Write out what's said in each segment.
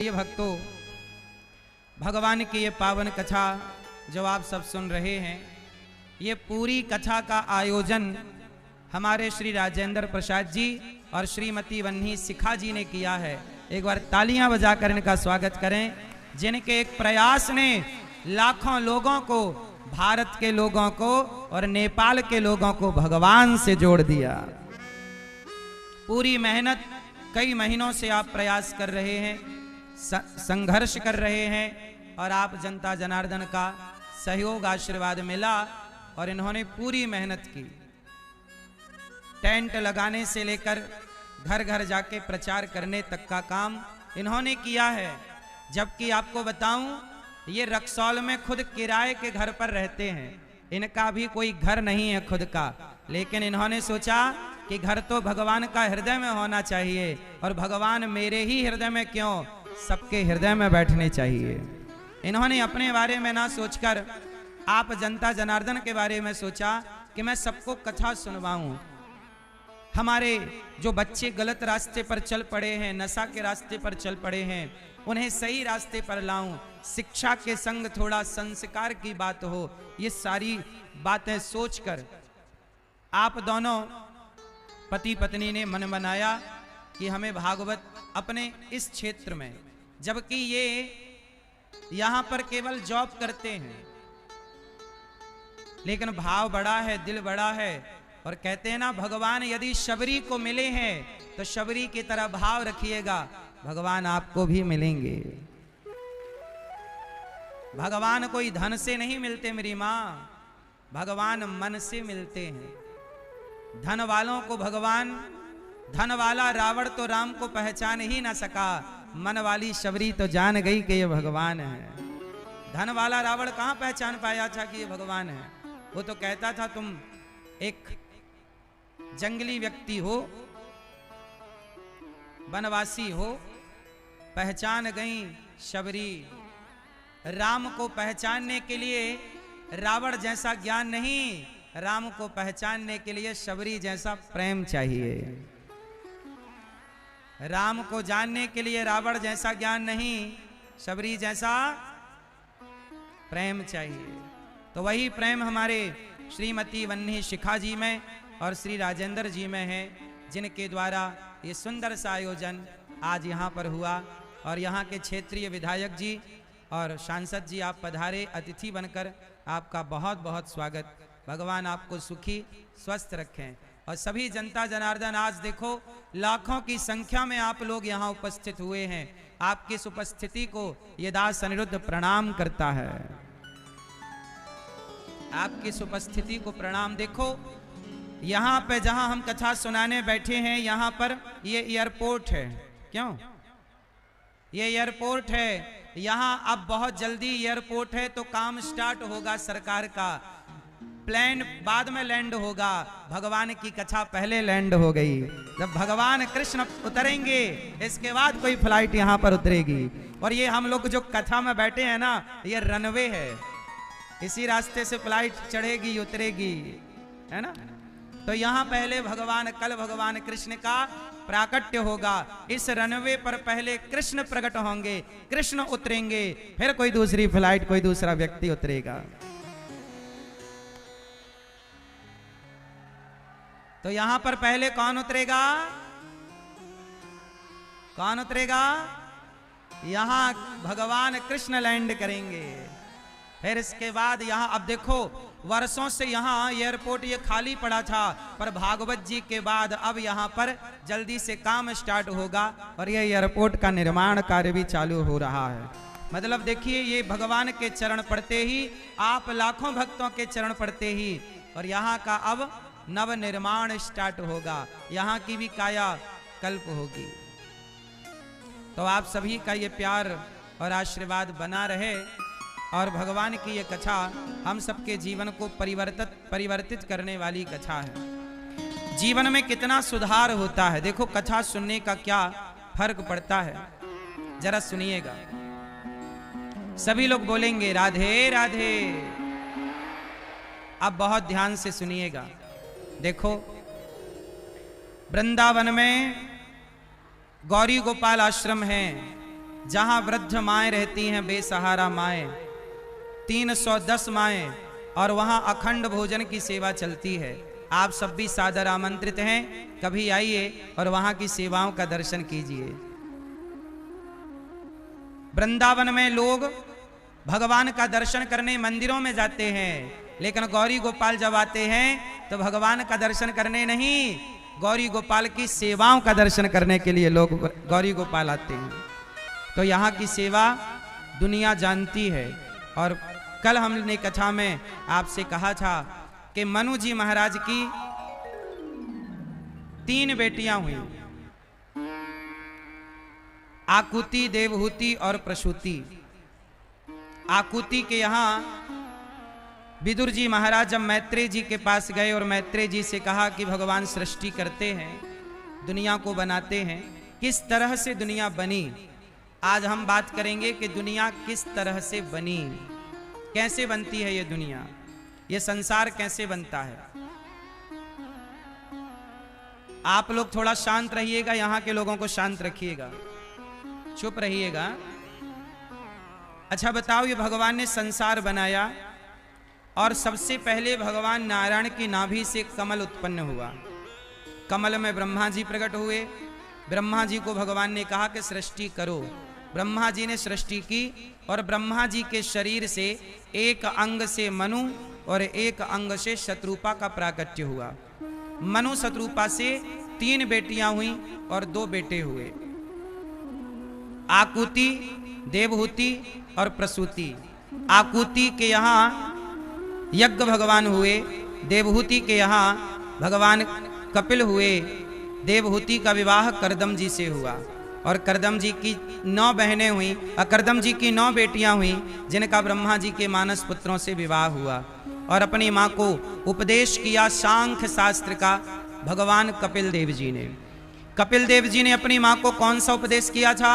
ये भक्तों, भगवान की ये पावन कथा जो आप सब सुन रहे हैं, ये पूरी कथा का आयोजन हमारे श्री राजेंद्र प्रसाद जी और श्रीमती वन्नी शिखा जी ने किया है। एक बार तालियां बजाकर इनका स्वागत करें, जिनके एक प्रयास ने लाखों लोगों को, भारत के लोगों को और नेपाल के लोगों को भगवान से जोड़ दिया। पूरी मेहनत, कई महीनों से आप प्रयास कर रहे हैं, संघर्ष कर रहे हैं और आप जनता जनार्दन का सहयोग आशीर्वाद मिला और इन्होंने पूरी मेहनत की। टेंट लगाने से लेकर घर घर जाके प्रचार करने तक का काम इन्होंने किया है। जबकि आपको बताऊं, ये रक्सौल में खुद किराए के घर पर रहते हैं, इनका भी कोई घर नहीं है खुद का, लेकिन इन्होंने सोचा कि घर तो भगवान का हृदय में होना चाहिए और भगवान मेरे ही हृदय में क्यों, सबके हृदय में बैठने चाहिए। इन्होंने अपने बारे में ना सोचकर आप जनता जनार्दन के बारे में सोचा कि मैं सबको कथा सुनवाऊं। हमारे जो बच्चे गलत रास्ते पर चल पड़े हैं, नशा के रास्ते पर चल पड़े हैं, उन्हें सही रास्ते पर लाऊं। शिक्षा के संग थोड़ा संस्कार की बात हो, ये सारी बातें सोचकर आप दोनों पति पत्नी ने मन बनाया कि हमें भागवत अपने इस क्षेत्र में, जबकि ये यहां पर केवल जॉब करते हैं, लेकिन भाव बड़ा है, दिल बड़ा है। और कहते हैं ना, भगवान यदि शबरी को मिले हैं तो शबरी की तरह भाव रखिएगा, भगवान आपको भी मिलेंगे। भगवान कोई धन से नहीं मिलते मेरी मां, भगवान मन से मिलते हैं। धन वालों को भगवान, धन वाला रावण तो राम को पहचान ही ना सका, मन वाली शबरी तो जान गई कि ये भगवान है। धन वाला रावण कहां पहचान पाया था कि ये भगवान है? वो तो कहता था तुम एक जंगली व्यक्ति हो, वनवासी हो। पहचान गई शबरी। राम को पहचानने के लिए रावण जैसा ज्ञान नहीं, राम को पहचानने के लिए शबरी जैसा प्रेम चाहिए। राम को जानने के लिए रावण जैसा ज्ञान नहीं, शबरी जैसा प्रेम चाहिए। तो वही प्रेम हमारे श्रीमती वन्नी शिखा जी में और श्री राजेंद्र जी में है, जिनके द्वारा ये सुंदर सा आयोजन आज यहाँ पर हुआ। और यहाँ के क्षेत्रीय विधायक जी और सांसद जी आप पधारे अतिथि बनकर, आपका बहुत बहुत स्वागत। भगवान आपको सुखी स्वस्थ रखें। और सभी जनता जनार्दन, आज देखो लाखों की संख्या में आप लोग यहाँ उपस्थित हुए हैं। आपकी इस उपस्थिति को ये दास अनिरुद्ध प्रणाम करता है। आपकी इस उपस्थिति को प्रणाम। देखो यहाँ पे जहाँ हम कथा सुनाने बैठे हैं, यहाँ पर ये एयरपोर्ट है। क्यों? ये एयरपोर्ट है। यहाँ अब बहुत जल्दी एयरपोर्ट है तो काम स्टार्ट होगा सरकार का। प्लेन बाद में लैंड होगा, भगवान की कथा पहले लैंड हो गई। जब भगवान कृष्ण उतरेंगे, इसके बाद कोई फ्लाइट यहाँ पर उतरेगी। और ये हम लोग जो कथा में बैठे हैं ना, ये रनवे है, इसी रास्ते से फ्लाइट चढ़ेगी उतरेगी, है ना। तो यहाँ पहले भगवान, कल भगवान कृष्ण का प्राकट्य होगा। इस रनवे पर पहले कृष्ण प्रकट होंगे, कृष्ण उतरेंगे, फिर कोई दूसरी फ्लाइट, कोई दूसरा व्यक्ति उतरेगा। तो यहां पर पहले कौन उतरेगा? कौन उतरेगा? यहां भगवान कृष्ण लैंड करेंगे। फिर इसके बाद यहां, अब देखो वर्षों से यहां एयरपोर्ट ये खाली पड़ा था, पर भागवत जी के बाद अब यहां पर जल्दी से काम स्टार्ट होगा और ये एयरपोर्ट का निर्माण कार्य भी चालू हो रहा है। मतलब देखिए, ये भगवान के चरण पड़ते ही, आप लाखों भक्तों के चरण पड़ते ही, और यहाँ का अब नव निर्माण स्टार्ट होगा, यहाँ की भी काया कल्प होगी। तो आप सभी का ये प्यार और आशीर्वाद बना रहे और भगवान की ये कथा हम सबके जीवन को परिवर्तित करने वाली कथा है। जीवन में कितना सुधार होता है, देखो कथा सुनने का क्या फर्क पड़ता है, जरा सुनिएगा। सभी लोग बोलेंगे राधे राधे। अब बहुत ध्यान से सुनिएगा। देखो वृंदावन में गौरी गोपाल आश्रम है, जहां वृद्ध माएँ रहती हैं बेसहारा माएँ, 310 माएँ, और वहां अखंड भोजन की सेवा चलती है। आप सब भी सादर आमंत्रित हैं, कभी आइए और वहां की सेवाओं का दर्शन कीजिए। वृंदावन में लोग भगवान का दर्शन करने मंदिरों में जाते हैं, लेकिन गौरी गोपाल जब आते हैं तो भगवान का दर्शन करने नहीं, गौरी गोपाल की सेवाओं का दर्शन करने के लिए लोग गौरी गोपाल आते हैं। तो यहाँ की सेवा दुनिया जानती है। और कल हमने कथा में आपसे कहा था कि मनु जी महाराज की 3 बेटियां हुई, आकुति, देवहूति और प्रसूति। आकुति के यहाँ विदुर जी महाराज जब मैत्रेय जी के पास गए और मैत्रेय जी से कहा कि भगवान सृष्टि करते हैं, दुनिया को बनाते हैं, किस तरह से दुनिया बनी। आज हम बात करेंगे कि दुनिया किस तरह से बनी, कैसे बनती है ये दुनिया, ये संसार कैसे बनता है। आप लोग थोड़ा शांत रहिएगा, यहाँ के लोगों को शांत रखिएगा, चुप रहिएगा। अच्छा बताओ, ये भगवान ने संसार बनाया और सबसे पहले भगवान नारायण की नाभि से कमल उत्पन्न हुआ। कमल में ब्रह्मा जी प्रकट हुए। ब्रह्मा जी को भगवान ने कहा कि सृष्टि करो। ब्रह्मा जी ने सृष्टि की और ब्रह्मा जी के शरीर से एक अंग से मनु और एक अंग से शत्रुपा का प्राकट्य हुआ। मनु शत्रुपा से 3 बेटियां हुई और 2 बेटे हुए, आकुति, देवहूति और प्रसूति। आकुति के यहाँ यज्ञ भगवान हुए, देवहूति के यहाँ भगवान कपिल हुए। देवहूति का विवाह करदम जी से हुआ और करदम जी की 9 बहनें हुई और करदम जी की 9 बेटियां हुई, जिनका ब्रह्मा जी के मानस पुत्रों से विवाह हुआ। और अपनी माँ को उपदेश किया सांख्य शास्त्र का भगवान कपिल देव जी ने। कपिल देव जी ने अपनी माँ को कौन सा उपदेश किया था,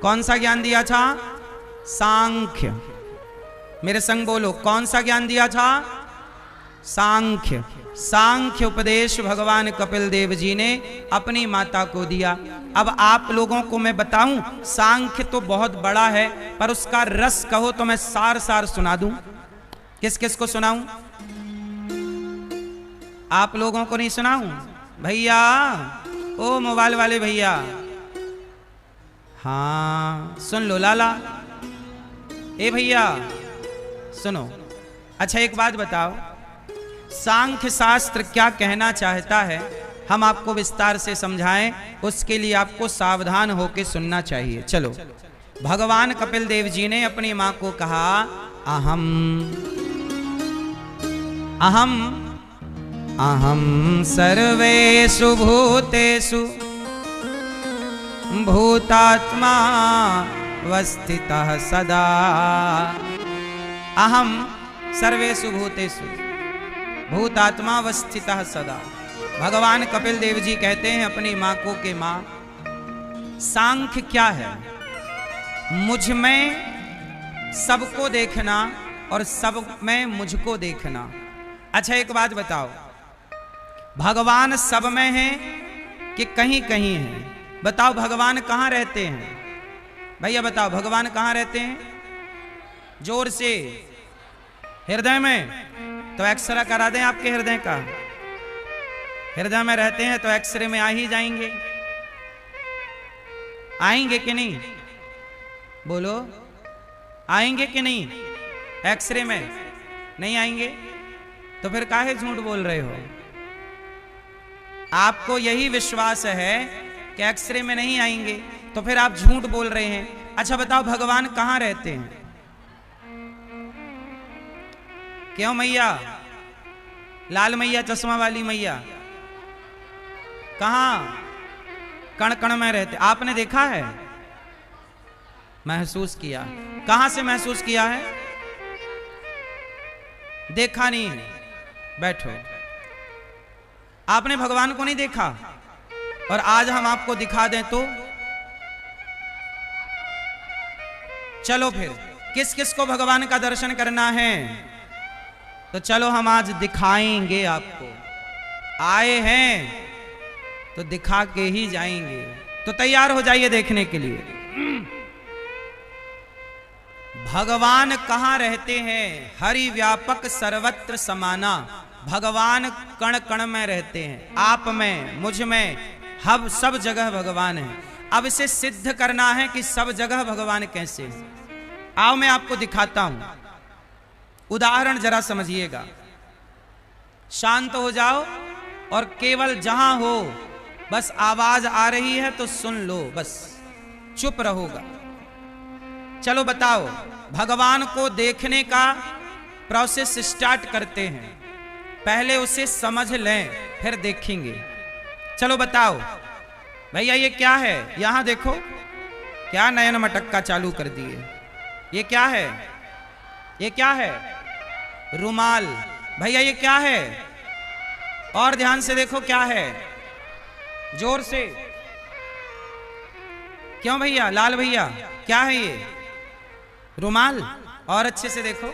कौन सा ज्ञान दिया था? सांख्य। मेरे संग बोलो, कौन सा ज्ञान दिया था? सांख्य। सांख्य उपदेश भगवान कपिल देव जी ने अपनी माता को दिया। अब आप लोगों को मैं बताऊं, सांख्य तो बहुत बड़ा है, पर उसका रस कहो तो मैं सार सार सुना दूं। किस किस को सुनाऊं? आप लोगों को नहीं सुनाऊं? भैया, ओ मोबाइल वाले भैया, हाँ सुन लो। लाला, ए भैया सुनो। अच्छा एक बात बताओ, सांख्य शास्त्र क्या कहना चाहता है, हम आपको विस्तार से समझाएं, उसके लिए आपको सावधान होकर सुनना चाहिए। चलो, भगवान कपिल देव जी ने अपनी मां को कहा, अहम अहम अहम सर्वेषु भूतेषु भूतात्मा वस्थितः सदा। अहम सर्वेषु भूतेषु भूतात्मा वस्थितः सदा। भगवान कपिल देव जी कहते हैं अपनी माँ को कि माँ, सांख्य क्या है? मुझ में सबको देखना और सब में मुझको देखना। अच्छा एक बात बताओ, भगवान सब में है कि कहीं कहीं है? बताओ भगवान कहाँ रहते हैं? भैया बताओ भगवान कहाँ रहते हैं? जोर से। हृदय में? तो एक्सरे करा दें आपके हृदय का। हृदय में रहते हैं तो एक्सरे में आ ही जाएंगे। आएंगे कि नहीं? बोलो, आएंगे कि नहीं? एक्सरे में नहीं आएंगे तो फिर काहे झूठ बोल रहे हो? आपको यही विश्वास है कि एक्सरे में नहीं आएंगे, तो फिर आप झूठ बोल रहे हैं। अच्छा बताओ भगवान कहाँ रहते हैं? क्यों मैया, लाल मैया, चश्मा वाली मैया, कहां? कण कण में रहते। आपने देखा है, महसूस किया? कहां से महसूस किया है? देखा नहीं, बैठो। आपने भगवान को नहीं देखा और आज हम आपको दिखा दें तो? चलो फिर, किस किस को भगवान का दर्शन करना है? तो चलो हम आज दिखाएंगे आपको। आए हैं तो दिखा के ही जाएंगे, तो तैयार हो जाइए देखने के लिए। भगवान कहाँ रहते हैं? हरि व्यापक सर्वत्र समाना। भगवान कण कण में रहते हैं, आप में, मुझ में, हम सब जगह भगवान है। अब इसे सिद्ध करना है कि सब जगह भगवान कैसे है। आओ मैं आपको दिखाता हूं, उदाहरण जरा समझिएगा। शांत हो जाओ और केवल जहां हो बस आवाज आ रही है तो सुन लो, बस चुप रहोगा। चलो बताओ, भगवान को देखने का प्रोसेस स्टार्ट करते हैं। पहले उसे समझ लें फिर देखेंगे। चलो बताओ भैया ये क्या है? यहां देखो, क्या नयन मटक्का चालू कर दिए। ये क्या है? ये क्या है? रुमाल। भैया ये क्या है? और ध्यान से देखो क्या है, जोर से। क्यों भैया, लाल भैया क्या है ये? रुमाल। और अच्छे से देखो,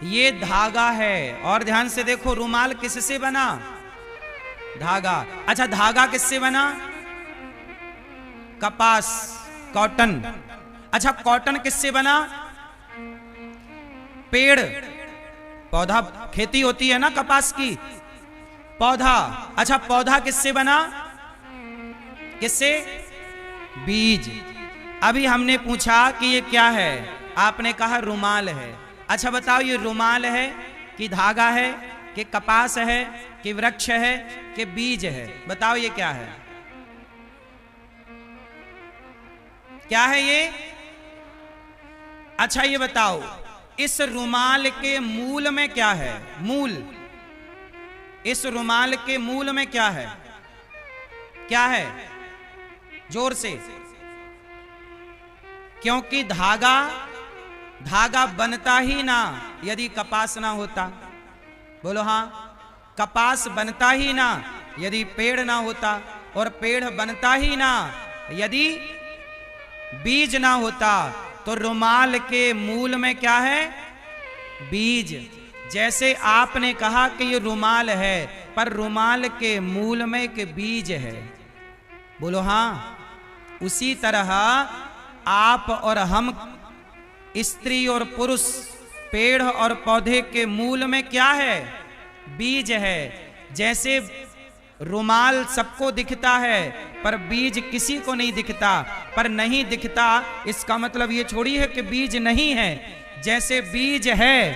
ये धागा है। और ध्यान से देखो, रुमाल किससे बना? धागा। अच्छा धागा किससे बना? कपास, कॉटन। अच्छा कॉटन किससे बना? पेड़, पौधा, खेती होती है ना कपास की, पौधा। अच्छा पौधा किससे बना? किससे? बीज। अभी हमने पूछा कि ये क्या है, आपने कहा रुमाल है। अच्छा बताओ ये रुमाल है कि धागा है कि कपास है कि वृक्ष है कि बीज है? बताओ ये क्या है? क्या है ये? अच्छा ये बताओ, इस रुमाल के मूल में क्या है? मूल, इस रुमाल के मूल में क्या है? क्या है? जोर से। क्योंकि धागा, धागा बनता ही ना यदि कपास ना होता। बोलो हाँ। कपास बनता ही ना यदि पेड़ ना होता, और पेड़ बनता ही ना यदि बीज ना होता। तो रुमाल के मूल में क्या है? बीज। जैसे आपने कहा कि ये रुमाल है, पर रुमाल के मूल में एक बीज है। बोलो हाँ। उसी तरह आप और हम, स्त्री और पुरुष, पेड़ और पौधे के मूल में क्या है? बीज है। जैसे रुमाल सबको दिखता है पर बीज किसी को नहीं दिखता। पर नहीं दिखता इसका मतलब ये छोड़ी है कि बीज नहीं है। जैसे बीज है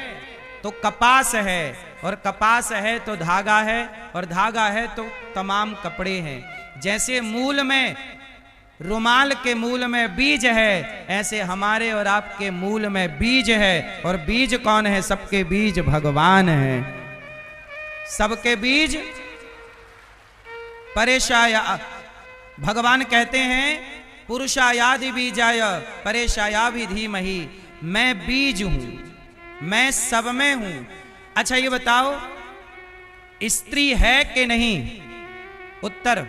तो कपास है, और कपास है तो धागा है, और धागा है तो तमाम कपड़े हैं। जैसे मूल में, रुमाल के मूल में बीज है, ऐसे हमारे और आपके मूल में बीज है। और बीज कौन है? सबके बीज भगवान है। सबके बीज परेशाया। भगवान कहते हैं पुरुषायादि बीजाय परेशाया भी धीमहि। मैं बीज हूं, मैं सब में हूं। अच्छा ये बताओ, स्त्री है कि नहीं? उत्तर,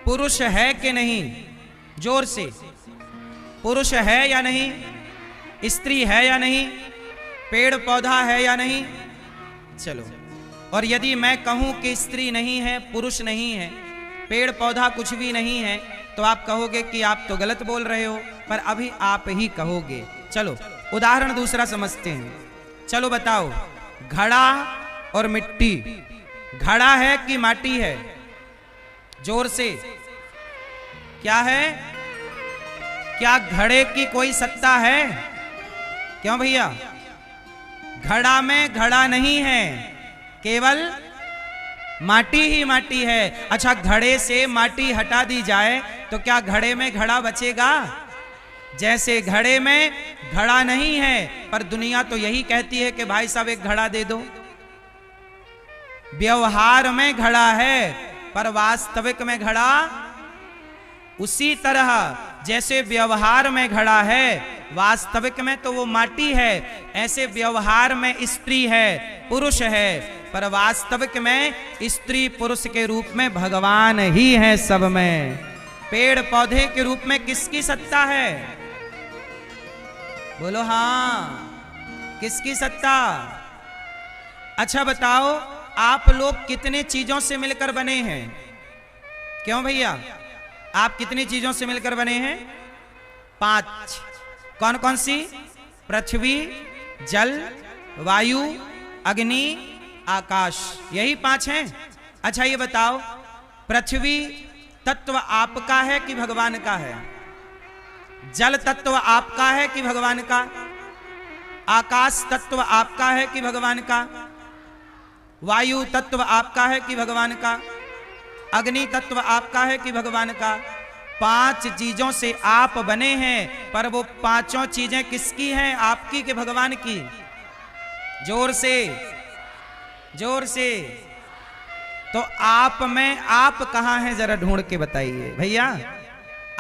पुरुष है कि नहीं? जोर से। पुरुष है या नहीं? स्त्री है या नहीं? पेड़ पौधा है या नहीं? चलो, और यदि मैं कहूं कि स्त्री नहीं है, पुरुष नहीं है, पेड़ पौधा कुछ भी नहीं है, तो आप कहोगे कि आप तो गलत बोल रहे हो। पर अभी आप ही कहोगे। चलो उदाहरण दूसरा समझते हैं। चलो बताओ, घड़ा और मिट्टी, घड़ा है कि माटी है? जोर से। क्या है? क्या घड़े की कोई सत्ता है? क्यों भैया? घड़ा में घड़ा नहीं है, केवल माटी ही माटी है। अच्छा घड़े से माटी हटा दी जाए तो क्या घड़े में घड़ा बचेगा? जैसे घड़े में घड़ा नहीं है, पर दुनिया तो यही कहती है कि भाई साहब एक घड़ा दे दो। व्यवहार में घड़ा है पर वास्तविक में घड़ा। उसी तरह जैसे व्यवहार में घड़ा है, वास्तविक में तो वो माटी है, ऐसे व्यवहार में स्त्री है, पुरुष है, पर वास्तविक में स्त्री पुरुष के रूप में भगवान ही है सब में। पेड़ पौधे के रूप में किसकी सत्ता है? बोलो हाँ, किसकी सत्ता? अच्छा बताओ, आप लोग कितने चीजों से मिलकर बने हैं? क्यों भैया, आप कितनी चीजों से मिलकर बने हैं? 5। कौन कौन सी? पृथ्वी, जल, वायु, अग्नि, आकाश, यही 5 हैं। अच्छा ये बताओ, पृथ्वी तत्व आपका है कि भगवान का है? जल तत्व आपका है कि भगवान का? आकाश तत्व आपका है कि भगवान का? वायु तत्व आपका है कि भगवान का? अग्नि तत्व आपका है कि भगवान का? 5 चीजों से आप बने हैं, पर वो 5 चीजें किसकी हैं? आपकी कि भगवान की? जोर से, जोर से। तो आप में आप कहां हैं, जरा ढूंढ के बताइए भैया।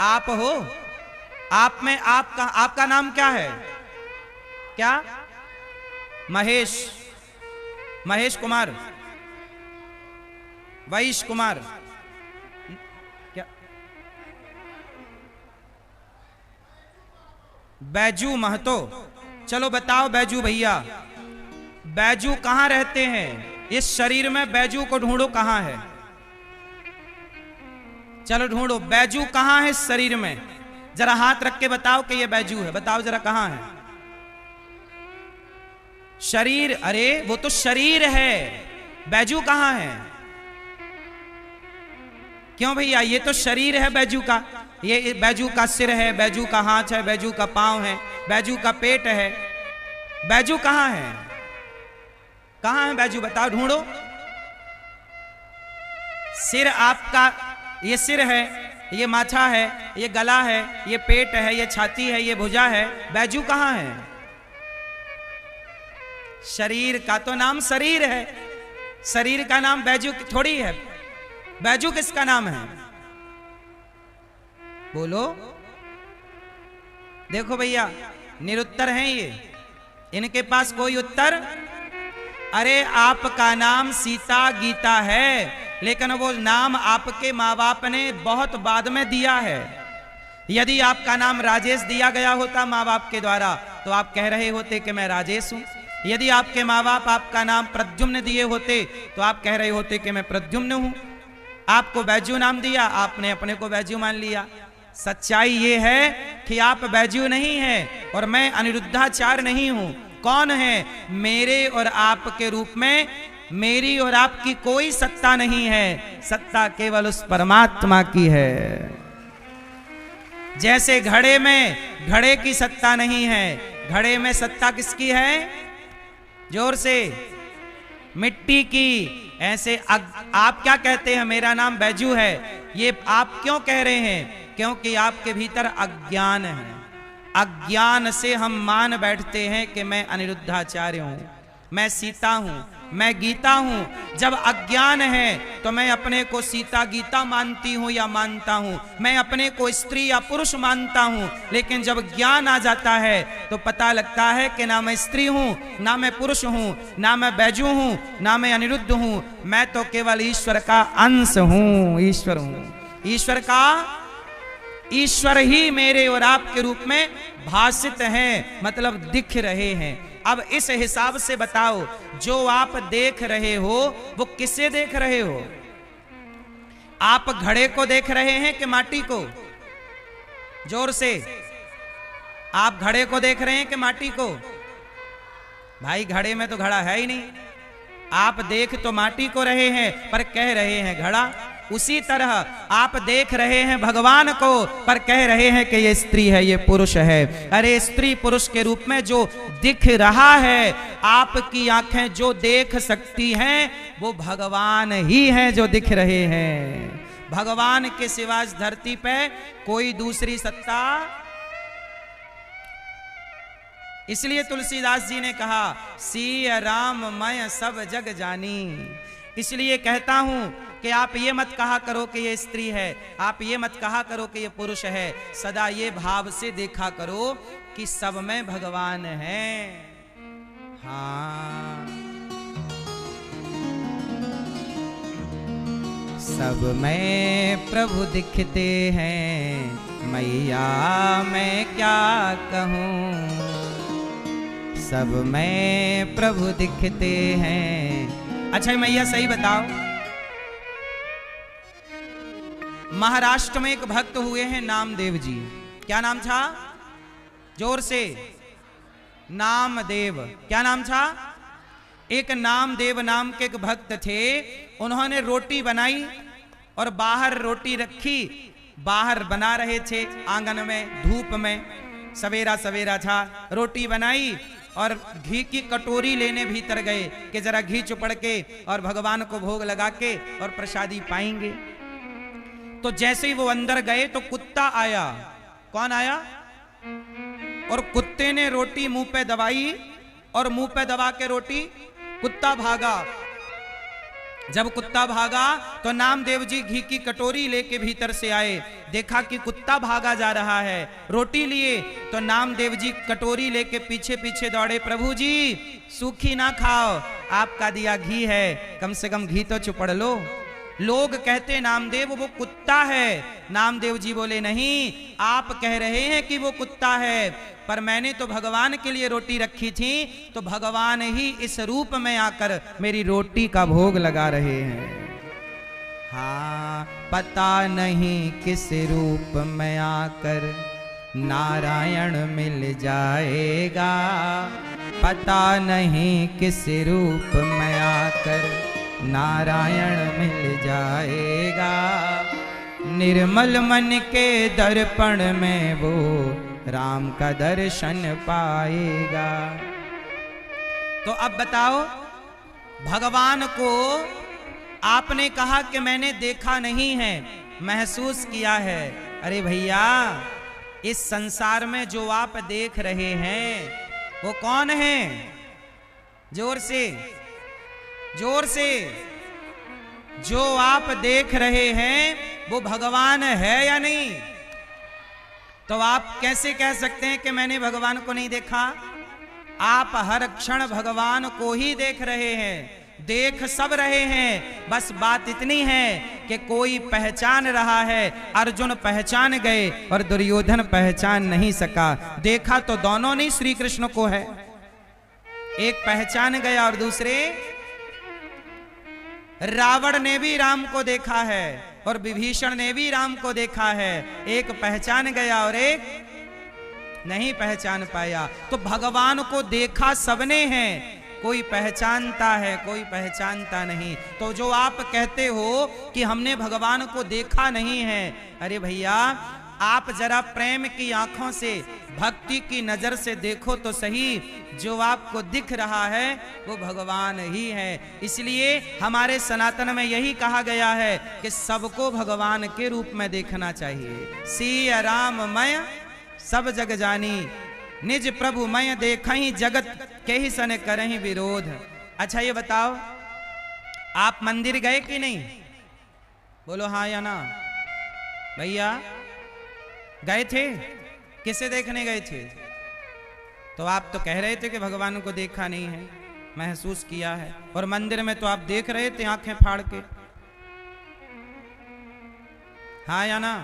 आप हो, आप में आप का, आपका नाम क्या है? क्या? महेश, महेश कुमार, वैश कुमार, क्या? बैजू महतो। चलो बताओ बैजू भैया, बैजू कहां रहते हैं? इस शरीर में बैजू को ढूंढो, कहां है? चलो ढूंढो, बैजू कहां है इस शरीर में? जरा हाथ रख के बताओ कि ये बैजू है, बताओ जरा कहां है शरीर? अरे वो तो शरीर है, बैजू कहां है? क्यों भैया, ये तो शरीर है बैजू का। ये बैजू का सिर है, बैजू का हाथ है, बैजू का पांव है, बैजू का पेट है। बैजू कहां है? कहां है बैजू, बताओ, ढूंढो। सिर आपका, ये सिर है, ये माथा है, ये गला है, ये पेट है, ये छाती है, ये भुजा है। बैजू कहां है? शरीर का तो नाम शरीर है, शरीर का नाम बैजू थोड़ी है। बैजू किसका नाम है? बोलो। देखो भैया, निरुत्तर हैं ये, इनके पास कोई उत्तर। अरे आपका नाम सीता गीता है, लेकिन वो नाम आपके माँ बाप ने बहुत बाद में दिया है। यदि आपका नाम राजेश दिया गया होता माँ बाप के द्वारा, तो आप कह रहे होते कि मैं राजेश हूं। यदि आपके माँ बाप आपका नाम प्रद्युम्न दिए होते, तो आप कह रहे होते कि मैं प्रद्युम्न हूं। आपको बैजू नाम दिया, आपने अपने को बैजू मान लिया। सच्चाई ये है कि आप बैजू नहीं हैं और मैं अनिरुद्धाचार्य नहीं हूं। कौन है? मेरे और आपके रूप में मेरी और आपकी कोई सत्ता नहीं है, सत्ता केवल उस परमात्मा की है। जैसे घड़े में घड़े की सत्ता नहीं है, घड़े में सत्ता किसकी है? जोर से, मिट्टी की। ऐसे आप क्या कहते हैं? मेरा नाम बैजू है। ये आप क्यों कह रहे हैं? क्योंकि आपके भीतर अज्ञान है। अज्ञान से हम मान बैठते हैं कि मैं अनिरुद्धाचार्य हूं, मैं सीता हूं, मैं गीता हूं। जब अज्ञान है तो मैं अपने को सीता गीता मानती हूं या मानता हूं, मैं अपने को स्त्री या पुरुष मानता हूं। लेकिन जब ज्ञान आ जाता है तो पता लगता है कि ना मैं स्त्री हूं, ना मैं पुरुष हूं, ना मैं बैजू हूं, ना मैं अनिरुद्ध हूं। मैं तो केवल ईश्वर का अंश हूं, ईश्वर हूं। ईश्वर का, ईश्वर ही मेरे और आपके रूप में भासित हैं, मतलब दिख रहे हैं। अब इस हिसाब से बताओ, जो आप देख रहे हो वो किसे देख रहे हो? आप घड़े को देख रहे हैं कि माटी को? जोर से, आप घड़े को देख रहे हैं कि माटी को? भाई घड़े में तो घड़ा है ही नहीं। आप देख तो माटी को रहे हैं, पर कह रहे हैं घड़ा। उसी तरह आप देख रहे हैं भगवान को, पर कह रहे हैं कि ये स्त्री है, ये पुरुष है। अरे स्त्री पुरुष के रूप में जो दिख रहा है, आपकी आंखें जो देख सकती हैं, वो भगवान ही हैं जो दिख रहे हैं। भगवान के सिवा इस धरती पे कोई दूसरी सत्ता। इसलिए तुलसीदास जी ने कहा, सिय राम मैं सब जग जानी। इसलिए कहता हूं कि आप ये मत कहा करो कि ये स्त्री है, आप ये मत कहा करो कि ये पुरुष है। सदा ये भाव से देखा करो कि सब में भगवान है। हाँ, सब में प्रभु दिखते हैं, मैया मैं क्या कहूँ। सब में प्रभु दिखते हैं। अच्छा मैया सही बताओ, महाराष्ट्र में एक भक्त हुए हैं नामदेव जी। क्या नाम था? जोर से, नामदेव। क्या नाम था? एक नामदेव नाम के एक भक्त थे। उन्होंने रोटी बनाई और बाहर रोटी रखी, बाहर बना रहे थे आंगन में, धूप में, सवेरा सवेरा था। रोटी बनाई और घी की कटोरी लेने भीतर गए कि जरा घी चुपड़ के और भगवान को भोग लगा के और प्रसादी पाएंगे। तो जैसे ही वो अंदर गए तो कुत्ता आया। कौन आया? और कुत्ते ने रोटी मुंह पे दबाई और मुंह पे दबा के रोटी, कुत्ता भागा। जब कुत्ता भागा तो नामदेव जी घी की कटोरी लेके भीतर से आए। देखा कि कुत्ता भागा जा रहा है, रोटी लिए तो नामदेव जी कटोरी लेके पीछे पीछे दौड़े। प्रभु जी सूखी ना खाओ, आपका दिया घी है, कम से कम घी तो चुपड़ लो। लोग कहते नामदेव वो कुत्ता है। नामदेव जी बोले नहीं, आप कह रहे हैं कि वो कुत्ता है, पर मैंने तो भगवान के लिए रोटी रखी थी, तो भगवान ही इस रूप में आकर मेरी रोटी का भोग लगा रहे हैं। हाँ, पता नहीं किस रूप में आकर नारायण मिल जाएगा, पता नहीं किस रूप में आकर नारायण मिल जाएगा। निर्मल मन के दर्पण में वो राम का दर्शन पाएगा। तो अब बताओ, भगवान को आपने कहा कि मैंने देखा नहीं है, महसूस किया है। अरे भैया, इस संसार में जो आप देख रहे हैं वो कौन है? जोर से, जोर से। जो आप देख रहे हैं वो भगवान है या नहीं? तो आप कैसे कह सकते हैं कि मैंने भगवान को नहीं देखा? आप हर क्षण भगवान को ही देख रहे हैं, देख सब रहे हैं। बस बात इतनी है कि कोई पहचान रहा है, अर्जुन पहचान गए और दुर्योधन पहचान नहीं सका। देखा तो दोनों ने श्री कृष्ण को है, एक पहचान गया और दूसरे, रावण ने भी राम को देखा है और विभीषण ने भी राम को देखा है, एक पहचान गया और एक नहीं पहचान पाया। तो भगवान को देखा सबने है, कोई पहचानता है, कोई पहचानता नहीं। तो जो आप कहते हो कि हमने भगवान को देखा नहीं है, अरे भैया आप जरा प्रेम की आंखों से, भक्ति की नजर से देखो तो सही, जो आपको दिख रहा है वो भगवान ही है। इसलिए हमारे सनातन में यही कहा गया है कि सबको भगवान के रूप में देखना चाहिए। सिया राम मय सब जग जानी, निज प्रभु मय देखहि जगत के ही सन करहि विरोध। अच्छा ये बताओ, आप मंदिर गए कि नहीं? बोलो हाँ या ना। भैया गए थे? किसे देखने गए थे? तो आप तो कह रहे थे कि भगवान को देखा नहीं है, महसूस किया है, और मंदिर में तो आप देख रहे थे आंखें फाड़ के। हाँ या ना?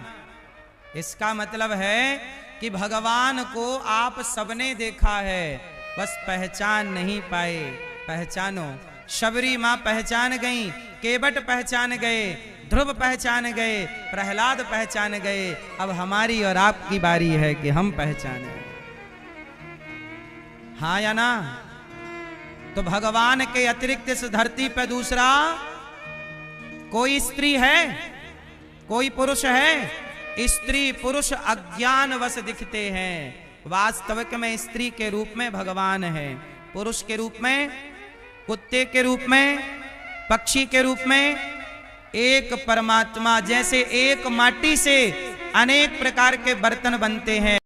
इसका मतलब है कि भगवान को आप सबने देखा है, बस पहचान नहीं पाए। पहचानो। शबरी मां पहचान गई, केवट पहचान गए, ध्रुव पहचान गए, प्रहलाद पहचान गए। अब हमारी और आपकी बारी है कि हम पहचाने। हाँ या ना? तो भगवान के अतिरिक्त इस धरती पे दूसरा कोई स्त्री है, कोई पुरुष है? स्त्री पुरुष अज्ञानवश दिखते हैं, वास्तविक में स्त्री के रूप में भगवान है, पुरुष के रूप में, कुत्ते के रूप में, पक्षी के रूप में, एक परमात्मा। जैसे एक माटी से अनेक प्रकार के बर्तन बनते हैं,